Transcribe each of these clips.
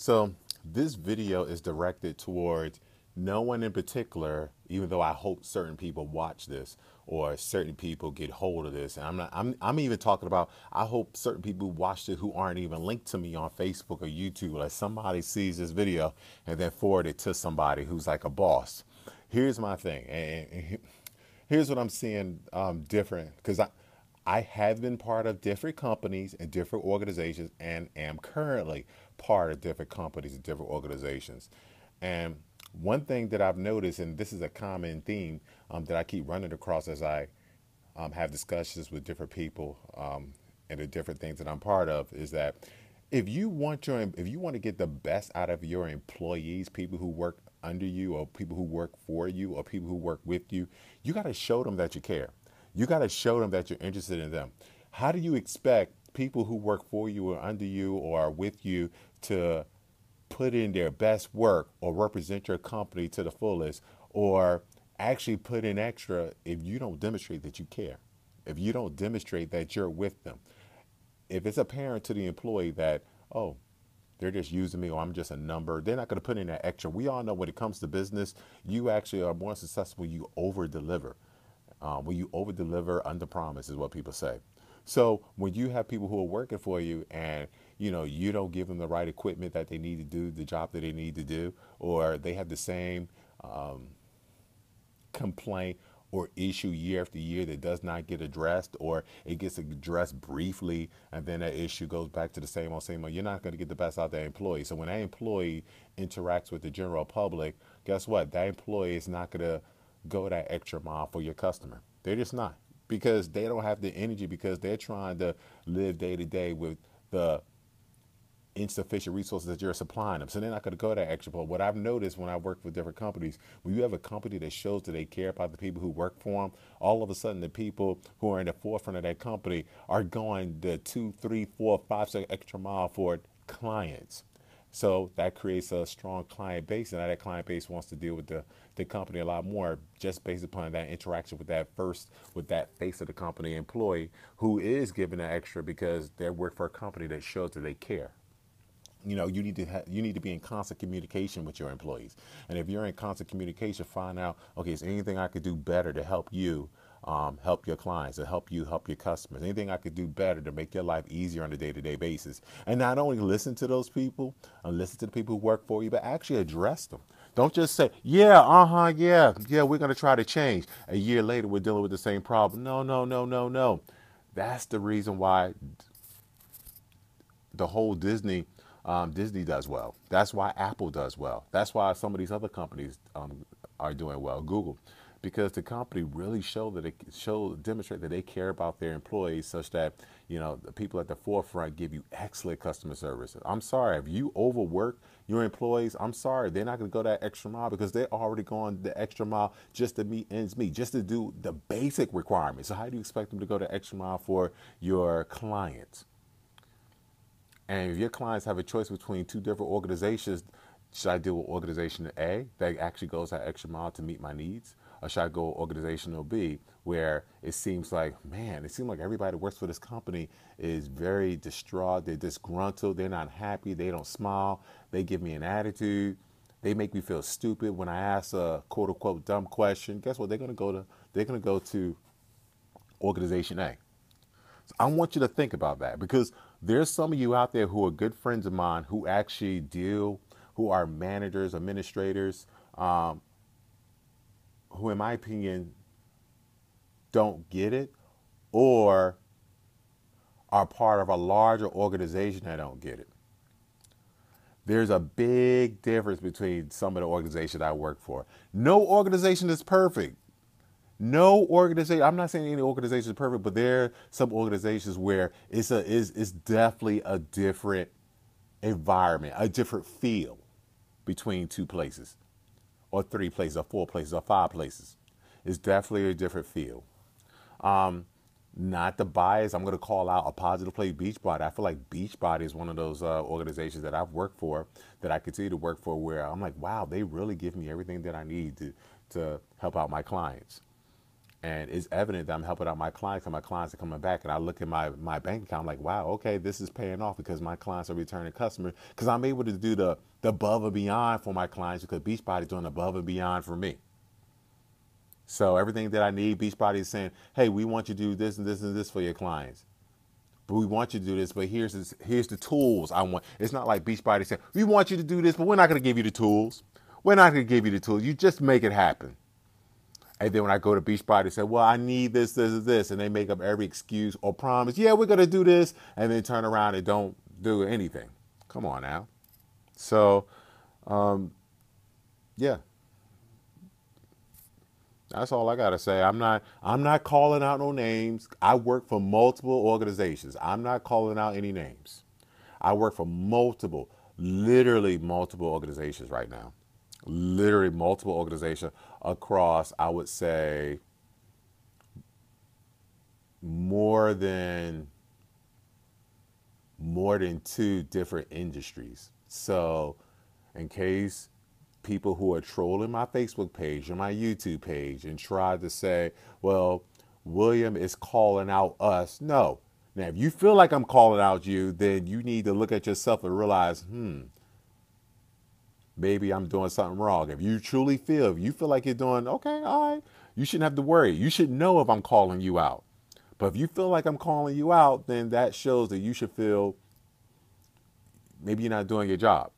So this video is directed towards no one in particular, even though I hope certain people watch this or certain people get hold of this. And I'm even talking about I hope certain people watch it who aren't even linked to me on Facebook or YouTube. Like somebody sees this video and then forward it to somebody who's like a boss. Here's my thing, and here's what I'm seeing different because I have been part of different companies and different organizations and am currently part of different companies and different organizations. And one thing that I've noticed, and this is a common theme that I keep running across as I have discussions with different people and the different things that I'm part of, is that if you want to get the best out of your employees, people who work under you or people who work for you or people who work with you, you got to show them that you care. You got to show them that you're interested in them. How do you expect people who work for you or under you or are with you to put in their best work or represent your company to the fullest or actually put in extra if you don't demonstrate that you care, if you don't demonstrate that you're with them? If it's apparent to the employee that, oh, they're just using me or I'm just a number, they're not going to put in that extra. We all know when it comes to business, you actually are more successful when you over deliver. When you over deliver, under promise is what people say. So when you have people who are working for you and you don't give them the right equipment that they need to do the job that they need to do, or they have the same complaint or issue year after year that does not get addressed, or it gets addressed briefly and then that issue goes back to the same old, you're not going to get the best out of that employee. So when that employee interacts with the general public, guess what? That employee is not going to go that extra mile for your customer. They're just not, because they don't have the energy, because they're trying to live day to day with the insufficient resources that you're supplying them. So they're not going to go that extra. But what I've noticed when I work with different companies, when you have a company that shows that they care about the people who work for them, all of a sudden the people who are in the forefront of that company are going the 2, 3, 4, 5 extra mile for clients. So that creates a strong client base, and that client base wants to deal with the company a lot more, just based upon that interaction with that face of the company employee who is giving that extra because they work for a company that shows that they care. You need to be in constant communication with your employees, and if you're in constant communication, find out, okay, is there anything I could do better to help you, help your clients, to help you help your customers? Anything I could do better to make your life easier on a day-to-day basis? And not only listen to those people and listen to the people who work for you, but actually address them. Don't just say, yeah, yeah, we're going to try to change. A year later, we're dealing with the same problem. No, no, no, no, no. That's the reason why the whole Disney does well. That's why Apple does well. That's why some of these other companies are doing well. Google, because the company really demonstrate that they care about their employees, such that the people at the forefront give you excellent customer service. I'm sorry if you overwork your employees. I'm sorry, they're not going to go that extra mile, because they're already going the extra mile just to meet ends meet, just to do the basic requirements. So how do you expect them to go the extra mile for your clients? And if your clients have a choice between two different organizations, should I deal with organization A that actually goes that extra mile to meet my needs? Or should I go with organizational B, where it seems like, man, it seems like everybody that works for this company is very distraught, they're disgruntled, they're not happy, they don't smile, they give me an attitude, they make me feel stupid when I ask a quote unquote dumb question. Guess what? They're gonna go to organization A. I want you to think about that, because there's some of you out there who are good friends of mine who actually who are managers, administrators, who, in my opinion, don't get it, or are part of a larger organization that don't get it. There's a big difference between some of the organizations I work for. No organization is perfect. No organization. I'm not saying any organization is perfect, but there are some organizations where it's definitely a different environment, a different feel between two places, or three places, or four places, or five places. It's definitely a different feel. Not the bias. I'm going to call out a positive place, Beachbody. I feel like Beachbody is one of those organizations that I've worked for, that I continue to work for, where I'm like, wow, they really give me everything that I need to help out my clients. And it's evident that I'm helping out my clients and my clients are coming back. And I look at my bank account, I'm like, wow, okay, this is paying off because my clients are returning customers because I'm able to do the above and beyond for my clients because Beachbody's doing above and beyond for me. So everything that I need, Beachbody is saying, hey, we want you to do this and this and this for your clients. But we want you to do this, but here's the tools I want. It's not like Beachbody saying, we want you to do this, but we're not going to give you the tools. We're not going to give you the tools. You just make it happen. And then when I go to Beachbody and say, well, I need this, this, and this, and they make up every excuse or promise, yeah, we're going to do this, and then turn around and don't do anything. Come on now. So, yeah, that's all I got to say. I'm not calling out no names. I work for multiple organizations. I'm not calling out any names. I work for literally multiple organizations right now. Literally multiple organizations across, I would say, more than two different industries. So in case people who are trolling my Facebook page or my YouTube page and try to say, well, William is calling out us. No. Now, if you feel like I'm calling out you, then you need to look at yourself and realize, maybe I'm doing something wrong. If you feel like you're doing, okay, all right, you shouldn't have to worry. You should know if I'm calling you out. But if you feel like I'm calling you out, then that shows that you should feel maybe you're not doing your job.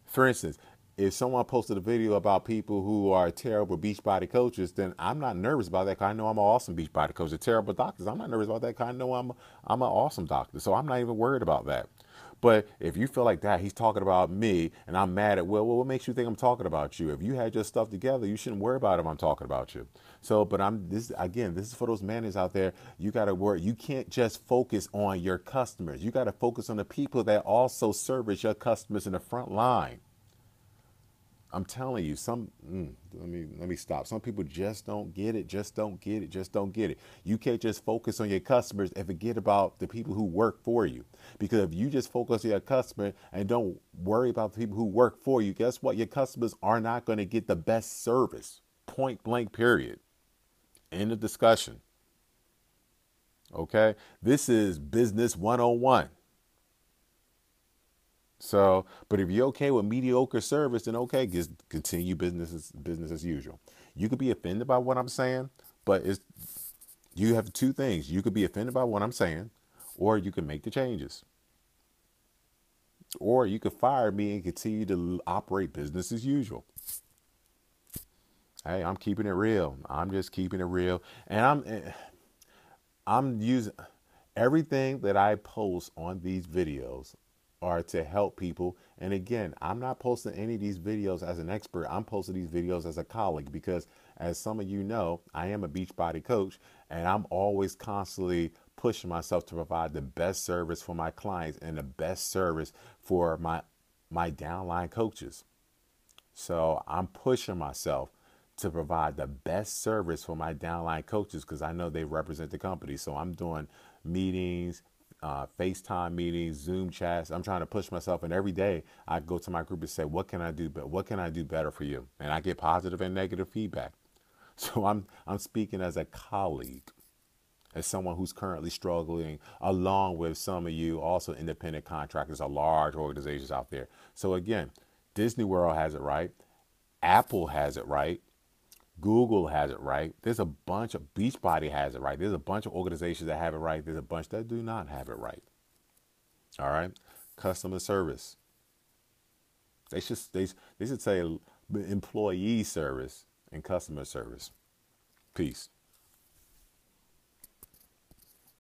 For instance, if someone posted a video about people who are terrible Beachbody coaches, then I'm not nervous about that because I know I'm an awesome Beachbody coach. They're terrible doctors, I'm not nervous about that because I know I'm an awesome doctor. So I'm not even worried about that. But if you feel like that, he's talking about me and I'm mad at, well, what makes you think I'm talking about you? If you had your stuff together, you shouldn't worry about if I'm talking about you. So, but this is for those managers out there. You got to worry. You can't just focus on your customers. You got to focus on the people that also service your customers in the front line. I'm telling you, let me stop. Some people just don't get it, just don't get it, just don't get it. You can't just focus on your customers and forget about the people who work for you. Because if you just focus on your customer and don't worry about the people who work for you, guess what? Your customers are not going to get the best service. Point blank, period. End of discussion. Okay? This is business 101. So, but if you're okay with mediocre service, then okay, just continue business as usual. You could be offended by what I'm saying, but you have two things. You could be offended by what I'm saying, or you can make the changes. Or you could fire me and continue to operate business as usual. Hey, I'm keeping it real. I'm just keeping it real. And I'm using everything that I post on these videos are to help people. And again, I'm not posting any of these videos as an expert. I'm posting these videos as a colleague because, as some of you know, I am a Beachbody coach and I'm always constantly pushing myself to provide the best service for my clients and the best service for my downline coaches. So I'm pushing myself to provide the best service for my downline coaches because I know they represent the company. So I'm doing meetings, FaceTime meetings, Zoom chats. I'm trying to push myself, and every day I go to my group and say, "What can I do? What can I do better for you?" And I get positive and negative feedback. So I'm speaking as a colleague, as someone who's currently struggling, along with some of you also independent contractors or large organizations out there. So again, Disney World has it right, Apple has it right, Google has it right. There's a bunch of Beachbody has it right. There's a bunch of organizations that have it right. There's a bunch that do not have it right. All right. Customer service. They should say employee service and customer service. Peace.